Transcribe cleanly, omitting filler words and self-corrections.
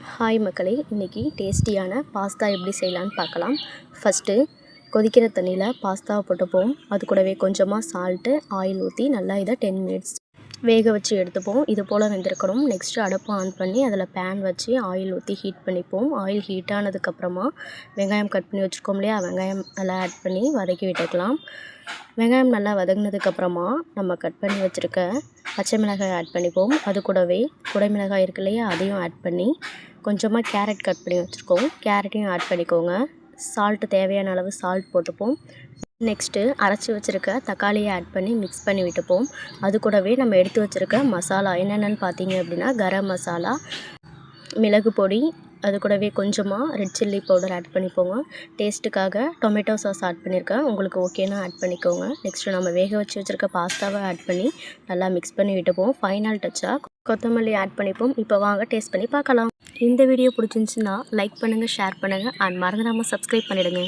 Hi மக்களே, இன்றைக்கி டேஸ்டியான பாஸ்தா எப்படி செய்யலான்னு பார்க்கலாம். ஃபஸ்ட்டு கொதிக்கிற தண்ணியில் பாஸ்தாவை போட்டுப்போம். அது கூடவே கொஞ்சமாக சால்ட்டு, ஆயில் ஊற்றி நல்லா இதை 10 மினிட்ஸ் வேக வச்சு எடுத்துப்போம். இது போல் வெந்திருக்கணும். நெக்ஸ்ட்டு அடுப்பை ஆன் பண்ணி அதில் பேன் வச்சு ஆயில் ஊற்றி ஹீட் பண்ணிப்போம். ஆயில் ஹீட் ஆனதுக்கப்புறமா வெங்காயம் கட் பண்ணி வச்சுருக்கோம் இல்லையா, வெங்காயம் நல்லா ஆட் பண்ணி வதக்கி விட்டுக்கலாம். வெங்காயம் நல்லா வதங்கினதுக்கப்புறமா நம்ம கட் பண்ணி வச்சுருக்க பச்சை மிளகாய் ஆட் பண்ணிப்போம். அது கூடவே குடைமிளகாய் இருக்கு இல்லையா, அதையும் ஆட் பண்ணி கொஞ்சமாக கேரட் கட் பண்ணி வச்சுருக்கோம், கேரட்டையும் ஆட் பண்ணிக்கோங்க. சால்ட்டு தேவையான அளவு சால்ட் போட்டுப்போம். நெக்ஸ்ட்டு அரைச்சி வச்சுருக்க தக்காளியை ஆட் பண்ணி மிக்ஸ் பண்ணி விட்டுப்போம். அது கூடவே நம்ம எடுத்து வச்சுருக்க மசாலா என்னென்னு பார்த்தீங்க அப்படின்னா, கரம் மசாலா, மிளகு பொடி, அது கூடவே கொஞ்சமாக ரெட் சில்லி பவுடர் ஆட் பண்ணிப்போங்க. டேஸ்ட்டுக்காக டொமேட்டோ சாஸ் ஆட் பண்ணியிருக்கேன், உங்களுக்கு ஓகேனா ஆட் பண்ணிக்கோங்க. நெக்ஸ்ட்டு நம்ம வேக வச்சு வச்சுருக்க பாஸ்தாவை ஆட் பண்ணி நல்லா மிக்ஸ் பண்ணி விட்டுப்போம். ஃபைனல் டச்சாக கொத்தமல்லி ஆட் பண்ணிப்போம். இப்போ வாங்க டேஸ்ட் பண்ணி பார்க்கலாம். இந்த வீடியோ பிடிச்சிருந்துச்சுன்னா லைக் பண்ணுங்கள், ஷேர் பண்ணுங்கள் அண்ட் மறந்துடாமல் சப்ஸ்கிரைப் பண்ணிவிடுங்க.